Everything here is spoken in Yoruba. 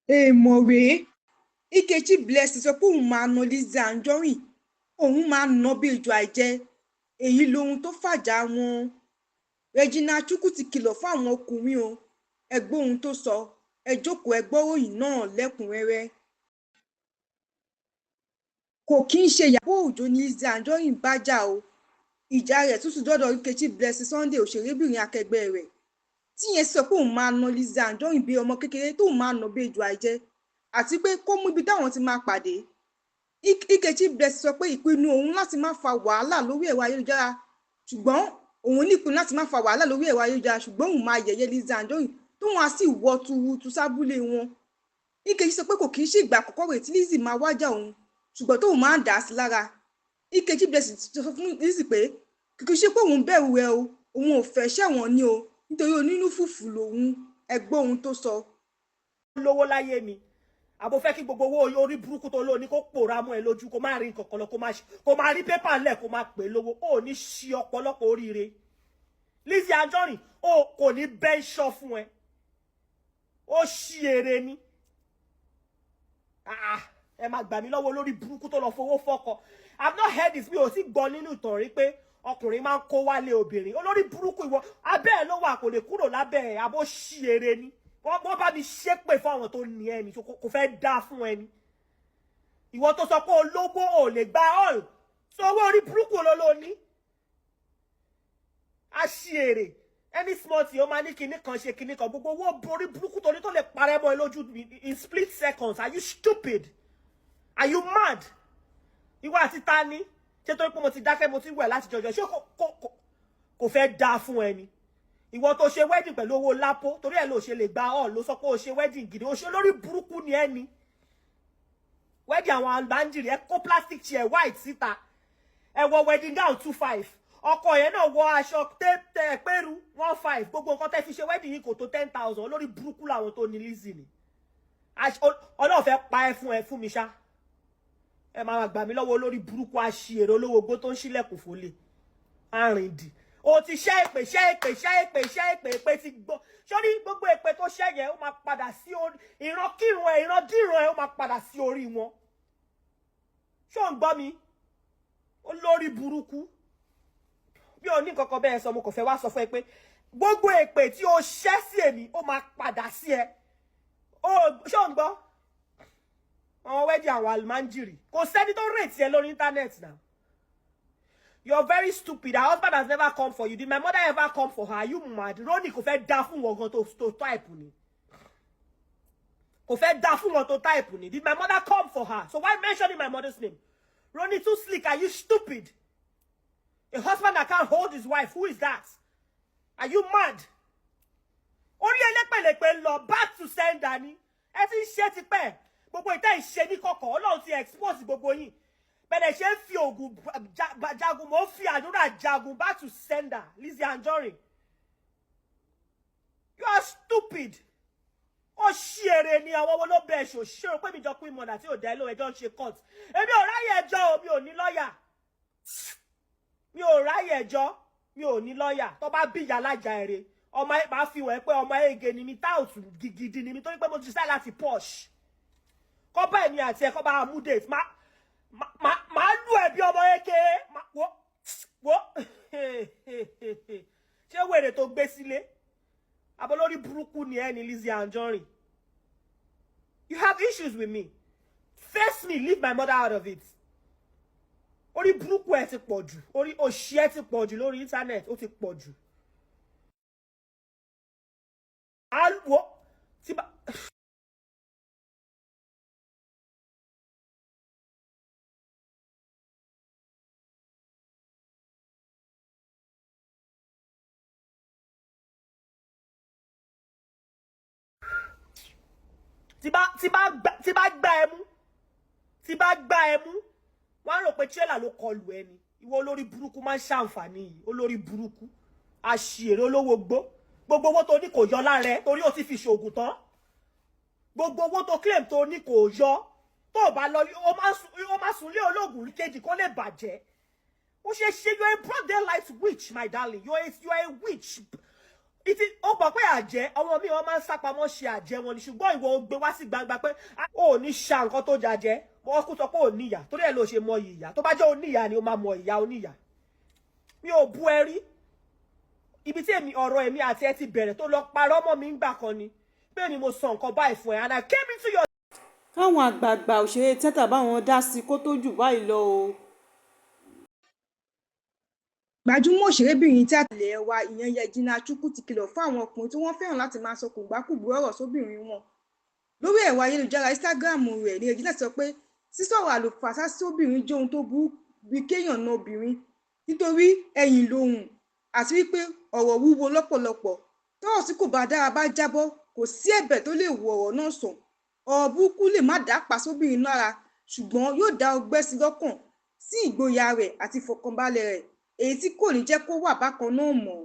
èèmọ̀ rèé. Nkechi Blessing sọ pé òun máa na Lizzy Anjorin, òun máa na bí ejò àìjẹ. Èyí lohun tó fàjà wọn. Regina Chukwu ti kìlọ̀ fún àwọn ọkùnrin o. Ẹ gbọ́ ohun tó sọ. Ẹ jókòó ẹ gbọ́ ìròyìn náà lẹ́kùnrẹ́rẹ́. Kò kí ń ṣe Ìyábọ̀ Òjó ní Lizzy Anjorin bá jà o. Ìjà rẹ̀ tútù dọ́dọ̀ Nkechi Blessing Sunday òṣèrébìnrin akẹgbẹ́ rẹ̀. Tíyẹn sọ pé òun máa na Lizzy Anjorin bí ọmọ kékeré tóun máa na bí ejò àìjẹ, àti pé kó mú ibi táwọn ti máa pàdé. Nkechi Blessing sọ pé ìpinnu òun láti má fa wàhálà lórí ẹ̀rọ ayélujára, ṣùgbọ́n òun ní ìpinnu láti má fa wàhálà lórí ẹ̀rọ ayélujára ṣùgbọ́n òun máa yẹ̀yẹ́ Lizzy Anjorin tóun á sì wọ́ tuurutu sábúlé wọn. Nkechi sọ pé kò kí ń ṣe ìgbà àkọ́kọ́ rẹ̀ tí Lizzy máa wájà òun, ṣùgbọ́n tóun máa ń dà á sí lára. Nkechi Blessing sọ fún Lizzy pé kìkì ṣe pé òun bẹ̀rù rẹ̀ o, òun ò fẹ́ ṣẹ̀wọ̀n ni o, nítorí onínú fùfù lòun. Ẹ gbọ́ ohun tó sọ. Lówó láyé mi àbò fẹ́ kí gbogbo owó orí burúkú tó lóní kó pòórá mọ́ ẹ lójú, kó má rí nǹkan kan lọ, kó má rí pépà ńlẹ̀, kó má pè lówó. Ó ní ṣí ọ̀pọ̀lọpọ̀ oríire. Lizzy Anjorin ó kò ní bẹ́ńṣọ́ fún ẹ, ó ṣí èrè ni. Ẹ má gbà mí lọ́wọ́ olórí burúkú tó lọ fowó fọ́kọ. I've not heard this, mi ò sì gbọ́ nínú ìtàn rí pé ọkùnrin máa ń kó wálé obìnrin. Olórí burúkú ìwọ abẹ́ ẹ̀ ló wà, kò lè kúrò lábẹ́ ẹ̀, àbó ṣí èrè ni. Wọ́n bá mi ṣépè fún àwọn tó ní ẹni, kò fẹ́ dá fún ẹni. Ìwọ tó sọ pé olówó ò lè gba all, so owó orí burúkú ló ní. A ṣí èrè. Any small thing ó máa ní kinní kan ṣe kinní kan, gbogbo owó orí burúkú tó ní tó lè parẹ́ mọ́ ẹ lójú in split seconds. Are you stupid? Are you mad? Ìwọ àti ta ni? Ṣé tó pé mo ti dákẹ́ mo ti wẹ̀ láti jọjọ, ṣé kò fẹ́ dá fún ẹni? Ìwọ tó ṣe wedding pẹ̀lú owó lápò, torí ẹ̀ ló ṣe lè gba all, ló sọ pé ó ṣe wedding gidi, ó ṣe lórí burúkú ni ẹni. Wedding àwọn albanjiri, ẹ kó plastic chair white síta, ẹ wọ wedding gown 25, ọkọ yẹn náà wọ aṣọ pẹ́rú 15, gbogbo nǹkan tẹ́ fi ṣe wedding yìí kò tó 10,000, lórí burúkú làwọn tó ní Lizzy ni. Ọlọ́run fẹ́ pa ẹ fún mi ṣá. Ẹ máa gbà mí lọ́wọ́ olórí burúkú aṣièrè olówó ogbó tó ń ṣílẹ̀kùn fólè arìndì. O ti ṣẹ́ èpè ti gbọ́. Sórí gbogbo èpè tó ṣẹ́ yẹn ó máa padà sí ìrankíran ẹ̀, ìrandíran ẹ̀ ó máa padà sí orí wọn. Ṣó ń gbọ́ mi? Olórí burúkú. Bí o ní nǹkan kan bẹ́ẹ̀ sọ, mo kò fẹ́ wá sọ fún ẹ pé gbogbo èpè tí o ṣẹ́ sí èmi ó máa padà sí ẹ. Ṣó ń gbọ́? Àwọn wedding àwọn almanjiri. Kò sẹ́ni tó rate ẹ lórí internet now. You're very stupid. Her husband has never come for you. Did my mother ever come for her? Are you mad? Ronnie kò fẹ́ dá fún wọn gan tó type ni. Kò fẹ́ dá fún wọn tó type ni. Did my mother come for her? So why mentioning my mother's name? Ronnie too slick. Are you stupid? A husband that can't hold his wife. Who is that? Are you mad? Orí ẹlẹ́pẹ̀lẹ́pẹ̀ lọ back to sender ni. Ẹ ti ṣe ti pẹ́. Gbogbo ìtẹ́ ìṣe ní kọ̀kọ̀. Ọlọ́run ti expose gbogbo yín. Bẹ́ẹ̀ ṣe ń fi ògùn jagun, mo fi àdúrà jagun back to sender. Lizzy Anjorin. You are stupid. Ó ṣí èrè ni àwọn ọmọ ló bẹ̀ ṣò. Ṣé o pé mi jọ pín mọ̀nà tí ò dá ilé ẹjọ́ ń ṣe court. Èmi ò ráyè ẹjọ́ o, mi ò ní lọ́yà. Mi ò ráyè ẹjọ́, mi ò ní lọ́yà. Tó bá bí ìyá lájà èrè, ọmọ máa fi wẹ̀ pé ọmọ ege ni mi, táùtù gidi ni mi, torí pé mo ti sẹ́ láti posh. Kọ́ bá èmi àti ẹ̀kọ́ bá mú date. Màá lù ẹ̀ bí ọmọ eke. Wo. Ṣé wèrè tó gbé sílé? Abolórí burúkú ni ẹ ní Lizzy Anjorin. You have issues with me. Face me, leave my mother out of it. Orí burúkú ẹ ti pọ̀ jù. Orí òṣì ẹ ti pọ̀ jù lórí internet, ó ti pọ̀ jù. Wo tí bá gbá ẹ mú, wọ́n rò pé trailer ló kọlù ẹni. Ìwọ olórí burúkú máa ń ṣàǹfààní yìí. Olórí burúkú àṣìírè olówó gbogbo owó tó ní kò yọ lára ẹ torí ó ti fi ṣoògùn tán. Gbogbo owó tó claim tó ní kò yọ, tó bá lọ ó má sùn lé ológun kejì kó lè bàjẹ́. Ó ṣe you're a broad daylight witch, my darling. You're a witch. ìtì ó gbọ́ pé àjẹ́ ọmọ mi wọ́n máa ń sápamọ́ ṣe àjẹ́ wọn ni ṣùgbọ́n ìwọ gbé wá sí gbangba pé ó ní ṣa nǹkan tó jàjẹ́ wọ́n kú sọ pé ò níyà torí ẹ̀ ló ṣe mọ ìyà tó bá jẹ́ oníyà ni ó máa mọ ìyà oníyà mi ò bú ẹ rí ibi tí ọ̀rọ̀ èmi àti ẹ ti bẹ̀rẹ̀ tó lọ parọ́ mọ́ mi ń gbà kan ni bẹ́ẹ̀ ni mo sọ nǹkan báyìí fún ẹ and I came into your. káwọn àgbààgbà òṣèré tíátà báwọn dá sí kó tó jù báyìí lọ o. gbajúmọ̀ òṣèrébìnrin tí àtìlẹ́yìn wa ìyẹn Regina Chukwu ti kìlọ̀ fún àwọn ọkùnrin tí wọ́n fẹ́ràn láti máa sọ kùgbákùgbé ọ̀rọ̀ sóbìnrin wọn. lórí ẹ̀rọ ayélujára Instagram rẹ̀ ni Regina sọ pé sísọ̀rọ̀ àlùfàṣà sóbìnrin jẹ́ ohun tó burú bí kéèyàn na obìnrin nítorí ẹ̀yìn lohùn àti wípé ọ̀rọ̀ wúwo lọ́pọ̀lọpọ̀ tọ́rọ̀ tí kò bá dára bá jábọ́ kò sí ẹ̀bẹ̀ tó lè wo ọ̀rọ̀ náà sàn. ọ̀rọ̀ burúkú lè má dá pa sóbìnrin lára ṣùgbọ́n yóò dá ọgbẹ́ sí lọ́kàn sí ìgboyà rẹ̀ àti ìfọ̀kànbalẹ̀ rẹ̀ èyí tí kò ní jẹ́ kó wà bákan náà mọ́.